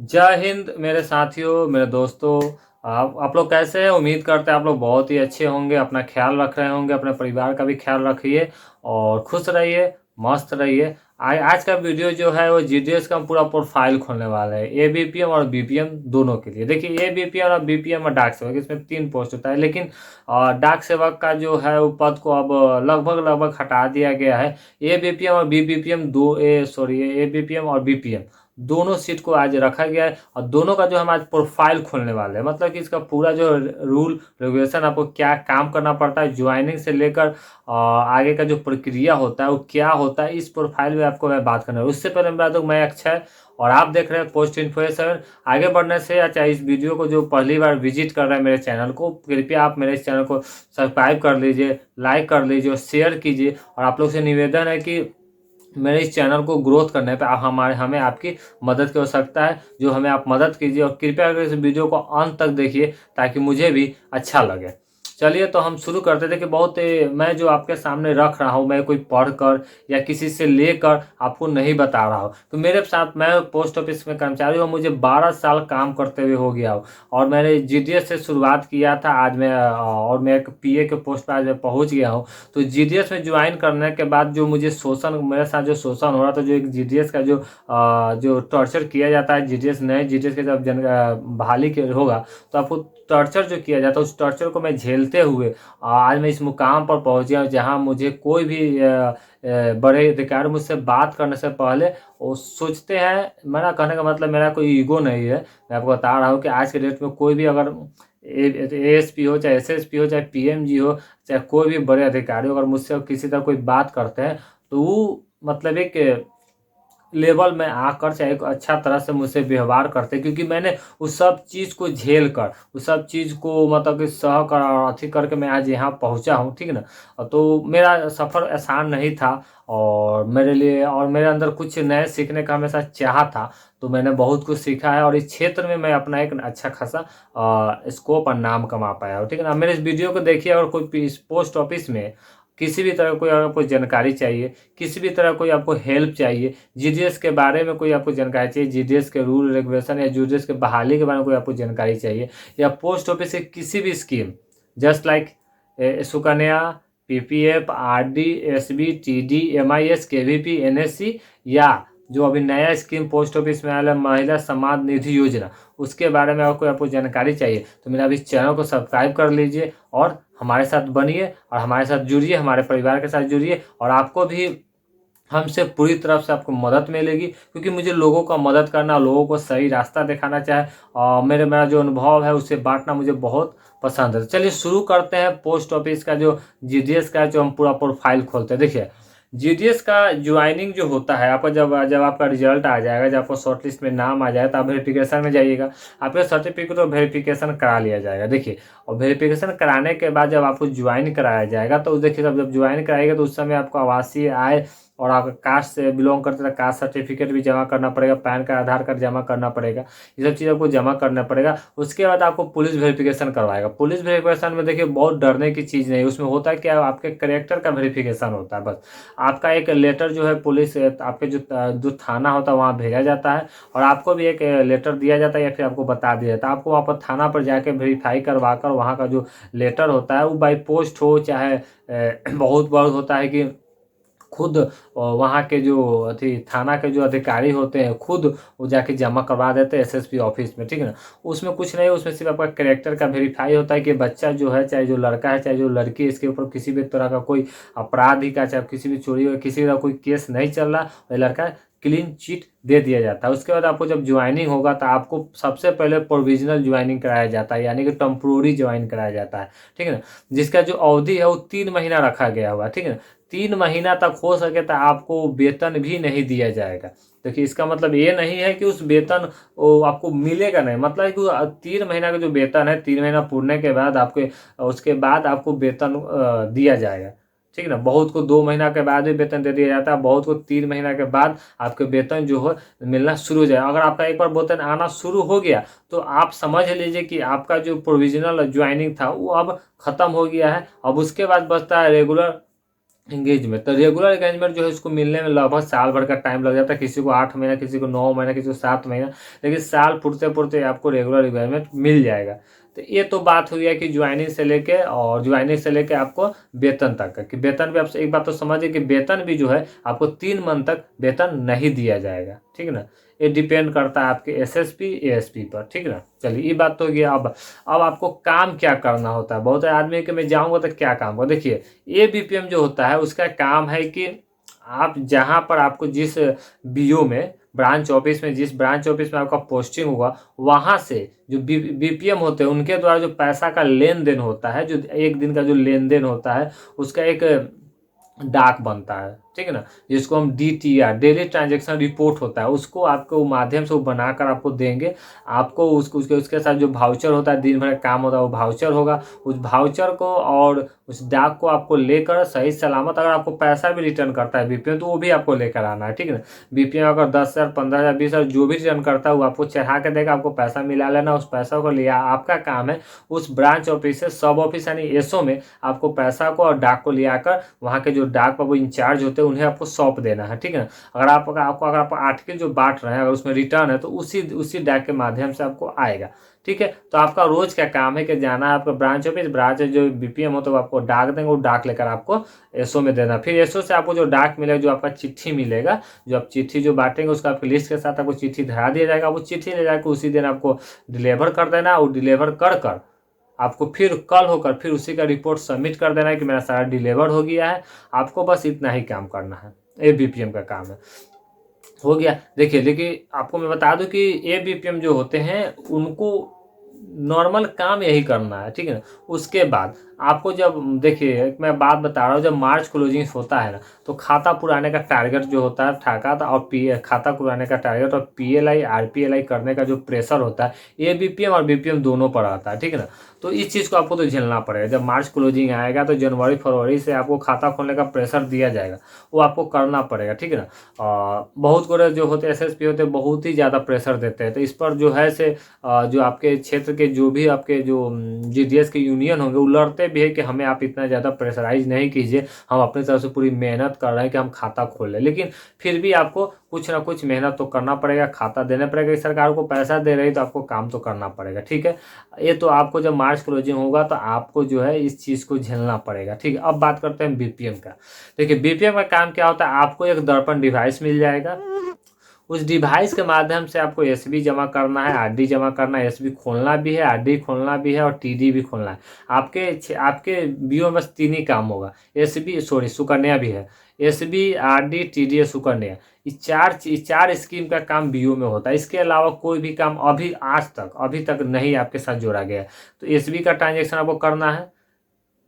जय हिंद मेरे साथियों, मेरे दोस्तों। आप लोग कैसे हैं? उम्मीद करते हैं आप लोग बहुत ही अच्छे होंगे, अपना ख्याल रख रहे होंगे, अपने परिवार का भी ख्याल रखिए और खुश रहिए, मस्त रहिए। आज का वीडियो जो है वो जीडीएस का पूरा प्रोफाइल खोलने वाला है, एबीपीएम और बीपीएम दोनों के लिए। देखिए, एबीपीएम और बीपीएम और डाक सेवक, इसमें 3 पोस्ट होता है, लेकिन डाक सेवक का जो है वो पद को अब लगभग लगभग हटा दिया गया है। एबीपीएम और बीबीपीएम दो ए सॉरी एबीपीएम और बीपीएम दोनों सीट को आज रखा गया है और दोनों का जो हम आज प्रोफाइल खोलने वाले हैं, मतलब कि इसका पूरा जो रूल रेगुलेशन, आपको क्या काम करना पड़ता है, ज्वाइनिंग से लेकर आगे का जो प्रक्रिया होता है वो क्या होता है, इस प्रोफाइल में आपको मैं बात करना है। उससे पहले मैं बता दूं, मैं अक्षय और आप देख रहे हैं पोस्ट इन्फॉर्मेशन। आगे बढ़ने से अच्छा, इस वीडियो को जो पहली बार विजिट कर रहे हैं मेरे चैनल को, कृपया आप मेरे इस चैनल को सब्सक्राइब कर लीजिए, लाइक कर लीजिए और शेयर कीजिए। और आप लोग से निवेदन है कि मेरे इस चैनल को ग्रोथ करने पे हमें आपकी मदद की आवश्यकता है, जो हमें आप मदद कीजिए और कृपया करके इस वीडियो को अंत तक देखिए ताकि मुझे भी अच्छा लगे। चलिए तो हम शुरू करते थे कि मैं जो आपके सामने रख रहा हूँ, मैं कोई पढ़कर या किसी से लेकर आपको नहीं बता रहा हूँ। तो मेरे साथ, मैं पोस्ट ऑफिस में कर्मचारी हूँ, मुझे 12 साल काम करते हुए हो गया हूँ और मैंने जीडीएस से शुरुआत किया था। आज मैं और मैं एक पीए के पोस्ट पर आज मैं पहुँच गया हूँ। तो जीडीएस में ज्वाइन करने के बाद जो मुझे शोषण, मेरे साथ जो शोषण हो रहा था, जो एक जीडीएस का जो टॉर्चर किया जाता है, जीडीएस नए जीडीएस के जब बहाली के होगा तो आपको टॉर्चर जो किया जाता है, उस टॉर्चर को मैं झेलते हुए आज मैं इस मुकाम पर पहुंच गया हूं, जहां मुझे कोई भी बड़े अधिकारी मुझसे बात करने से पहले वो सोचते हैं। मेरा कहने का मतलब, मेरा कोई ईगो नहीं है, मैं आपको बता रहा हूँ कि आज के डेट में कोई भी अगर एएसपी हो, चाहे एसएसपी हो, चाहे पीएमजी हो, चाहे कोई भी बड़े अधिकारी अगर मुझसे किसी तरह कोई बात करते हैं तो वो मतलब एक लेवल में आकर चाहे एक अच्छा तरह से मुझसे व्यवहार करते, क्योंकि मैंने उस सब चीज़ को झेल कर, उस सब चीज़ को मतलब कि सह कर और अथी करके मैं आज यहाँ पहुँचा हूँ, ठीक ना। तो मेरा सफ़र आसान नहीं था और मेरे लिए, और मेरे अंदर कुछ नए सीखने का हमेशा चाह था। तो मैंने बहुत कुछ सीखा है और इस क्षेत्र में मैं अपना एक अच्छा खासा स्कोप और नाम कमा पाया हूँ, ठीक है ना। मेरे इस वीडियो को देखिए, अगर कोई पोस्ट ऑफिस में किसी भी तरह कोई अगर आपको जानकारी चाहिए, किसी भी तरह कोई आपको हेल्प चाहिए, जीडीएस के बारे में कोई आपको जानकारी चाहिए, जीडीएस के रूल रेगुलेशन या जीडीएस के बहाली के बारे में कोई आपको जानकारी चाहिए, या पोस्ट ऑफिस से किसी भी scheme, just like Sukanya, PPF, RD, SB, TD, MIS, KVP, NSC, या जो अभी नया स्कीम पोस्ट ऑफिस में आया है, महिला सम्मान निधि योजना, उसके बारे में आपको आपको जानकारी चाहिए तो मेरा अभी चैनल को सब्सक्राइब कर लीजिए और हमारे साथ बनिए और हमारे साथ जुड़िए, हमारे परिवार के साथ जुड़िए और आपको भी हमसे पूरी तरफ से आपको मदद मिलेगी, क्योंकि मुझे लोगों का मदद करना, लोगों को सही रास्ता दिखाना चाहे और मेरा जो अनुभव है उसे बांटना मुझे बहुत पसंद है। चलिए शुरू करते हैं पोस्ट ऑफिस का जो जीडीएस का जो हम पूरा प्रोफाइल खोलते हैं। देखिए, जीडीएस का ज्वाइनिंग जो होता है, आपका जब जब आपका रिजल्ट आ जाएगा, जब आपको शॉर्ट लिस्ट में नाम आ जाए तो आप वेरिफिकेशन में जाइएगा, आपका सर्टिफिकेट और वेरिफिकेशन करा लिया जाएगा। देखिए, और वेरिफिकेशन कराने के बाद जब आपको ज्वाइन कराया जाएगा तो देखिए, जब ज्वाइन कराएगा तो उस समय आपको आवासीय आय और आप कास्ट से बिलोंग करते हैं, कास्ट सर्टिफिकेट भी जमा करना पड़ेगा, पैन कार्ड, आधार कार्ड जमा करना पड़ेगा, ये सब चीज़ आपको जमा करना पड़ेगा। उसके बाद आपको पुलिस वेरिफिकेशन करवाएगा। पुलिस वेरिफिकेशन में देखिए बहुत डरने की चीज़ नहीं, उसमें होता है क्या, आपके करेक्टर का वेरिफिकेशन होता है बस। आपका एक लेटर जो है पुलिस, आपके जो थाना होता है वहाँ भेजा जाता है और आपको भी एक लेटर दिया जाता है या फिर आपको बता दिया जाता है। आपको वहाँ पर थाना पर जाके वेरीफाई करवा कर वहाँ का जो लेटर होता है वो बाई पोस्ट हो चाहे बहुत बार होता है कि खुद वहाँ के जो अथी थाना के जो अधिकारी होते हैं खुद वो जाके जमा करवा देते हैं एसएसपी ऑफिस में, ठीक है ना। उसमें कुछ नहीं, उसमें सिर्फ आपका कैरेक्टर का वेरीफाई होता है कि बच्चा जो है, चाहे जो लड़का है चाहे जो लड़की है, इसके ऊपर किसी भी तरह का कोई अपराध ही का, चाहे किसी भी चोरी हो, किसी का कोई केस नहीं चल रहा, और लड़का क्लीन चिट दे दिया जाता है। उसके बाद आपको जब ज्वाइनिंग होगा तो आपको सबसे पहले प्रोविजनल ज्वाइनिंग कराया जाता है, यानी कि टेम्पोररी ज्वाइन कराया जाता है, ठीक है ना। जिसका जो अवधि है वो 3 महीना रखा गया हुआ है, ठीक है ना। 3 महीना तक हो सके तो आपको वेतन भी नहीं दिया जाएगा। देखिए, इसका मतलब ये नहीं है कि उस वेतन वो आपको मिलेगा नहीं, मतलब है कि 3 महीना का जो वेतन है, 3 महीना पूरने के बाद आपके उसके बाद आपको वेतन दिया जाएगा, ठीक है ना। बहुत को 2 महीना के बाद भी वेतन दे दिया जाता है, बहुत को 3 महीना के बाद आपके वेतन जो है मिलना शुरू हो जाएगा। अगर आपका एक बार वेतन आना शुरू हो गया तो आप समझ लीजिए कि आपका जो प्रोविजनल ज्वाइनिंग था वो अब खत्म हो गया है। अब उसके बाद बचता है रेगुलर एंगेजमेंट, तो रेगुलर एंगेजमेंट जो है उसको मिलने में लगभग साल भर का टाइम लग जाता है, किसी को 8 महीना, किसी को 9 महीना, किसी को 7 महीना, लेकिन साल पुरते पुरते आपको रेगुलर एंगेजमेंट मिल जाएगा। तो ये तो बात हुई है कि ज्वाइनिंग से लेके आपको वेतन तक का, कि वेतन भी आप एक बात तो समझिए कि वेतन भी जो है आपको 3 मंथ तक वेतन नहीं दिया जाएगा, ठीक है ना। ये डिपेंड करता है आपके एसएसपी एएसपी पर, ठीक है ना। चलिए ये बात तो हो गया। अब आपको काम क्या करना होता है, बहुत आदमी के मैं जाऊंगा तो क्या काम होगा, देखिए ये बीपीएम जो होता है उसका काम है कि आप जहाँ पर आपको जिस बीओ में जिस ब्रांच ऑफिस में आपका पोस्टिंग होगा, वहाँ से जो बीपीएम होते हैं उनके द्वारा जो पैसा का लेन देन होता है, जो एक दिन का जो लेन देन होता है, उसका एक डाक बनता है, ठीक है ना, जिसको हम डीटीआर, डेली ट्रांजैक्शन रिपोर्ट होता है, उसको आपको माध्यम से वो बनाकर आपको देंगे। आपको उसके साथ जो भाउचर होता है, दिन भर का काम होता है, वो भाउचर होगा। उस भाउचर को और उस डाक को आपको लेकर सही सलामत, अगर आपको पैसा भी रिटर्न करता है बीपीएम तो वो भी आपको लेकर आना है, ठीक है ना। बीपीएम अगर 10,000, 15,000, 20,000 जो भी रिटर्न करता है वो आपको चढ़ा के देगा, आपको पैसा मिला लेना, उस पैसा को लिया। आपका काम है उस ब्रांच ऑफिस से सब ऑफिस यानी एसओ में आपको पैसा को और डाक को ले आकर वहाँ के जो डाक पर वो इंचार्ज होते हैं उन्हें आपको सौंप देना है, ठीक है ना। अगर आप आर्टिकल जो बांट रहे हैं अगर उसमें रिटर्न है तो उसी डाक के माध्यम से आपको आएगा, ठीक है। तो आपका रोज का काम है कि जाना है आपका ब्रांच जो बीपीएम हो तो आपको डाक देंगे, वो डाक लेकर आपको एसओ में देना। फिर एसओ से आपको जो डाक मिलेगा, जो आपका चिट्ठी मिलेगा, जो आप चिट्ठी जो बांटेंगे उसका आपकी लिस्ट के साथ आपको चिट्ठी धरा दिया जाएगा। वो चिट्ठी ले जाकर उसी दिन आपको डिलीवर कर देना, और डिलीवर कर आपको फिर कल होकर फिर उसी का रिपोर्ट सबमिट कर देना है कि मेरा सारा डिलीवर हो गया है। आपको बस इतना ही काम करना है, ये बीपीएम का काम है, हो गया। देखिए आपको मैं बता दूं कि ये बीपीएम जो होते हैं उनको नॉर्मल काम यही करना है, ठीक है ना। उसके बाद आपको जब देखिए एक मैं बात बता रहा हूँ, जब मार्च क्लोजिंग होता है ना तो खाता पुराने का टारगेट जो होता है खाता और खाता पुराने का टारगेट और पीएलआई आरपीएलआई करने का जो प्रेशर होता है, ये बीपीएम और बीपीएम दोनों पर आता है, ठीक है ना। तो इस चीज़ को आपको तो झेलना पड़ेगा। जब मार्च क्लोजिंग आएगा तो जनवरी फरवरी से आपको खाता खोलने का प्रेशर दिया जाएगा, वो आपको करना पड़ेगा, ठीक है ना। बहुत गोरे जो होते हैं एसएसपी होते हैं बहुत ही ज़्यादा प्रेशर देते हैं, तो इस पर जो है से जो आपके क्षेत्र के जो भी आपके जो जीडीएस के यूनियन होंगे वो लड़ते भी है कि हमें आप इतना ज़्यादा प्रेशराइज नहीं कीजिए, हम अपनी तरफ से पूरी मेहनत कर रहे हैं कि हम खाता खोल लें। लेकिन फिर भी आपको कुछ ना कुछ मेहनत तो करना पड़ेगा, खाता देना पड़ेगा, सरकार को पैसा दे रही तो आपको काम तो करना पड़ेगा, ठीक है। ये तो आपको जब मार्च क्लोजिंग होगा तो आपको जो है इस चीज़ को झेलना पड़ेगा, ठीक है। अब बात करते हैं बीपीएम का। देखिए बीपीएम का काम क्या होता है, आपको एक दर्पण डिवाइस मिल जाएगा, उस डिवाइस के माध्यम से आपको एसबी जमा करना है, आरडी जमा करना है, एसबी खोलना भी है, आरडी खोलना भी है और टीडी भी खोलना है। आपके बीओ में बस 3 ही काम होगा, सुकन्या भी है, एसबी आरडी टीडी सुकन्या, इस चार स्कीम का काम बीओ में होता है। इसके अलावा कोई भी काम अभी तक नहीं आपके साथ जोड़ा गया है। तो एसबी का ट्रांजेक्शन आपको करना है,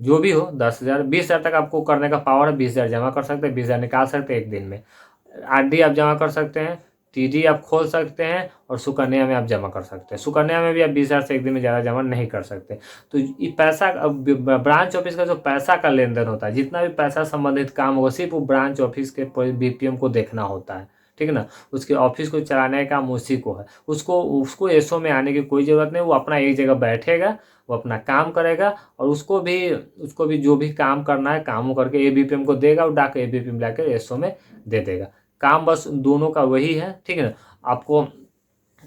जो भी हो 10,000 20,000 तक आपको करने का पावर है, 20,000 जमा कर सकते हैं, 20,000 निकाल सकते हैं एक दिन में। आरडी आप जमा कर सकते हैं, टीडी आप खोल सकते हैं और सुकन्या में आप जमा कर सकते हैं। सुकन्या में भी आप 20,000 से एक दिन में ज़्यादा जमा नहीं कर सकते। तो ये पैसा ब्रांच ऑफिस का जो पैसा का लेन देन होता है, जितना भी पैसा संबंधित काम होगा सिर्फ वो ब्रांच ऑफिस के बीपीएम को देखना होता है, ठीक है ना। उसके ऑफिस को चलाने का काम उसी को है, उसको एसओ में आने की कोई ज़रूरत नहीं। वो अपना एक जगह बैठेगा, वो अपना काम करेगा और उसको भी जो भी काम करना है काम करके एबीपीएम को देगा और डाक एबीपीएम लाकर एसओ में दे देगा। काम बस दोनों का वही है, ठीक है ना। आपको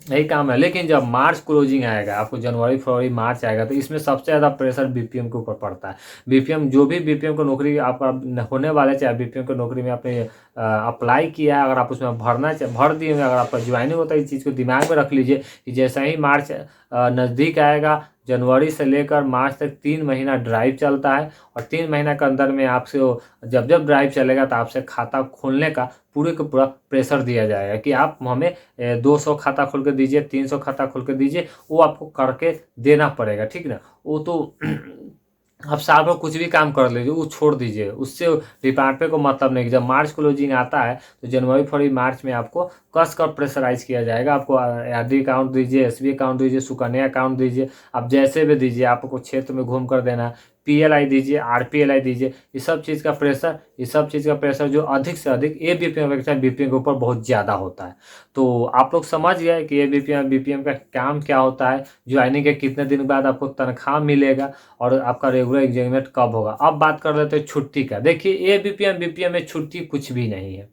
यही काम है। लेकिन जब मार्च क्लोजिंग आएगा, आपको जनवरी फरवरी मार्च आएगा, तो इसमें सबसे ज़्यादा प्रेशर बीपीएम के ऊपर पड़ता है। बीपीएम जो भी बीपीएम को नौकरी आपका होने वाले, चाहे बीपीएम की नौकरी में आपने अप्लाई किया है, अगर आप उसमें भर दिए, अगर आपका ज्वाइनिंग होता है, इस चीज़ को दिमाग में रख लीजिए कि जैसे ही मार्च नज़दीक आएगा, जनवरी से लेकर मार्च तक 3 महीना ड्राइव चलता है और 3 महीना के अंदर में आपसे जब ड्राइव चलेगा तो आपसे खाता खोलने का पूरे का पूरा प्रेशर दिया जाएगा कि आप हमें 200 खाता खोल के दीजिए, 300 खाता खोल के दीजिए, वो आपको करके देना पड़ेगा, ठीक ना। वो तो आप साल भर कुछ भी काम कर लीजिए, वो छोड़ दीजिए, उससे डिपार्टमेंट को मतलब नहीं। जब मार्च क्लोजिंग आता है तो जनवरी फरवरी मार्च में आपको कस कर प्रेशराइज किया जाएगा। आपको आरडी अकाउंट दीजिए, एसबी अकाउंट दीजिए, सुकन्या अकाउंट दीजिए, आप जैसे भी दीजिए, आपको क्षेत्र में घूम कर देना, PLI दीजिए, RPLI दीजिए। इस सब चीज़ का प्रेशर जो अधिक से अधिक ABPM अपेक्षा BPM के ऊपर बहुत ज़्यादा होता है। तो आप लोग समझ गए कि ABPM BPM का काम क्या होता है, ज्वाइनिंग के कितने दिन बाद आपको तनख्वाह मिलेगा और आपका रेगुलर एंगेजमेंट कब होगा। अब बात कर लेते हैं छुट्टी का। देखिए ABPM BPM में छुट्टी कुछ भी नहीं है,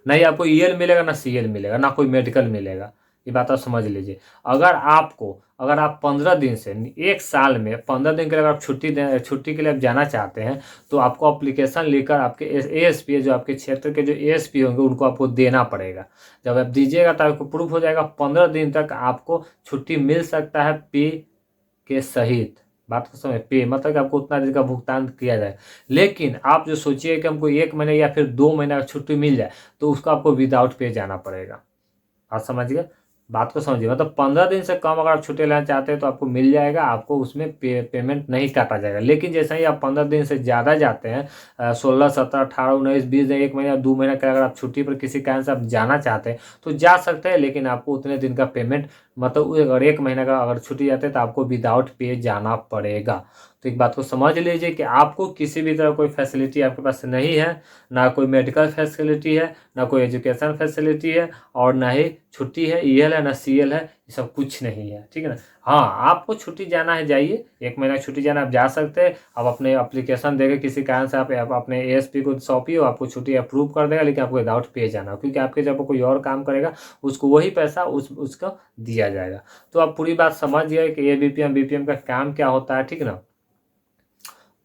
नहीं आपको EL मिलेगा ना CL मिलेगा ना कोई मेडिकल मिलेगा। ये बात आप समझ लीजिए। अगर आप 15 दिन से एक साल में 15 दिन के लिए अगर आप छुट्टी के लिए आप जाना चाहते हैं तो आपको अप्लीकेशन लेकर आपके ASP जो आपके क्षेत्र के जो ASP होंगे उनको आपको देना पड़ेगा। जब आप दीजिएगा तो आपको प्रूफ हो जाएगा, 15 दिन तक आपको छुट्टी मिल सकता है पे के सहित। बात को समझ, पे मतलब कि आपको उतना दिन का भुगतान किया जाए। लेकिन आप जो सोचिए कि हमको 1 महीने या फिर 2 महीने का छुट्टी मिल जाए तो उसको आपको विदाउट पे जाना पड़ेगा। आप समझिए, बात को समझिए। मतलब 15 दिन से कम अगर आप छुट्टी लेना चाहते हैं तो आपको मिल जाएगा, आपको उसमें पेमेंट नहीं काटा जाएगा। लेकिन जैसे ही आप 15 दिन से ज़्यादा जाते हैं, 16 17 18 19 20 दिन, 1 महीना 2 महीना का अगर आप छुट्टी पर किसी कारण से आप जाना चाहते हैं तो जा सकते हैं, लेकिन आपको उतने दिन का पेमेंट, मतलब अगर 1 महीना का अगर छुट्टी जाते हैं तो आपको विदाउट पे जाना पड़ेगा। तो एक बात को समझ लीजिए कि आपको किसी भी तरह कोई फैसिलिटी आपके पास नहीं है, ना कोई मेडिकल फैसिलिटी है, ना कोई एजुकेशन फैसिलिटी है, और ना ही छुट्टी है, EL है, ना CL है, ये सब कुछ नहीं है। ठीक है ना। हाँ, आपको छुट्टी जाना है जाइए, 1 महीना की छुट्टी जाना आप जा सकते हैं। आप अपने एप्लीकेशन देकर किसी कारण से आप अपने ASP को सौंपिए, आपको छुट्टी अप्रूव कर देगा, लेकिन आपको विदाउट पे जाना हो, क्योंकि आपके जब कोई और काम करेगा उसको वही पैसा उसको दिया जाएगा। तो आप पूरी बात समझ गए कि ABPM BPM का काम क्या होता है। ठीक है ना।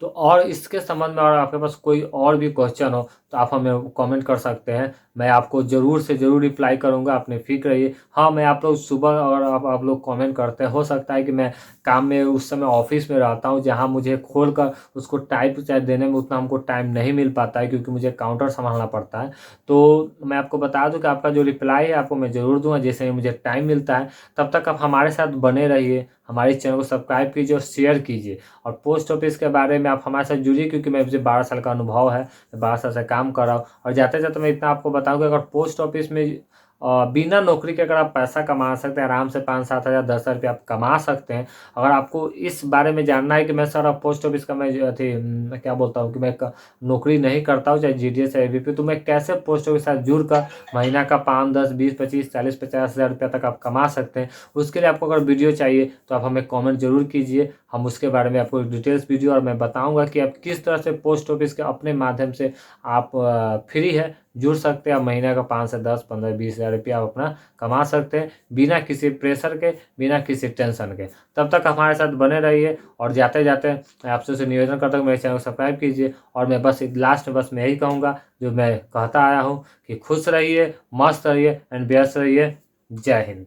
तो और इसके संबंध में अगर आपके पास कोई और भी क्वेश्चन हो तो आप हमें कमेंट कर सकते हैं, मैं आपको ज़रूर से ज़रूर रिप्लाई करूंगा, आप निफिक्र रहिए। हाँ, मैं आप लोग सुबह अगर आप लोग कमेंट करते हैं, हो सकता है कि मैं काम में उस समय ऑफिस में रहता हूँ, जहाँ मुझे खोल कर उसको टाइप चाहे देने में उतना हमको टाइम नहीं मिल पाता है, क्योंकि मुझे काउंटर संभालना पड़ता है। तो मैं आपको बता दूं कि आपका जो रिप्लाई है आपको मैं ज़रूर दूंगा जैसे ही मुझे टाइम मिलता है। तब तक आप हमारे साथ बने रहिए, हमारे चैनल को सब्सक्राइब कीजिए और शेयर कीजिए। और पोस्ट ऑफिस के बारे में आप हमारे साथ जुड़िए, क्योंकि मैं मुझे 12 साल का अनुभव है, मैं 12 साल से काम कर रहा हूँ। और जाते जाते मैं इतना आपको बताऊंगा, अगर पोस्ट ऑफिस में बिना नौकरी के अगर आप पैसा कमा सकते हैं, आराम से 5-7 हज़ार 10 हज़ार रुपये आप कमा सकते हैं। अगर आपको इस बारे में जानना है कि मैं सर अब पोस्ट ऑफिस का मैं क्या बोलता हूँ कि मैं नौकरी नहीं करता हूँ, चाहे GDS या ABP, तो मैं कैसे पोस्ट ऑफिस के साथ जुड़कर महीना का 5 10 20 25 40 50 हज़ार रुपये तक आप कमा सकते हैं, उसके लिए आपको अगर वीडियो चाहिए तो आप हमें कमेंट जरूर कीजिए। हम उसके बारे में आपको डिटेल्स वीडियो, और मैं बताऊंगा कि आप किस तरह से पोस्ट ऑफिस के अपने माध्यम से आप फ्री है जुड़ सकते हैं। आप महीने का 5 से 10 15 20 हज़ार रुपया आप अपना कमा सकते हैं, बिना किसी प्रेशर के, बिना किसी टेंशन के। तब तक हमारे साथ बने रहिए। और जाते जाते मैं आपसे निवेदन करता हूँ मेरे चैनल को सब्सक्राइब कीजिए। और मैं बस लास्ट में बस मैं यही कहूँगा जो मैं कहता आया हूँ कि खुश रहिए, मस्त रहिए एंड व्यस्त रहिए। जय हिंद।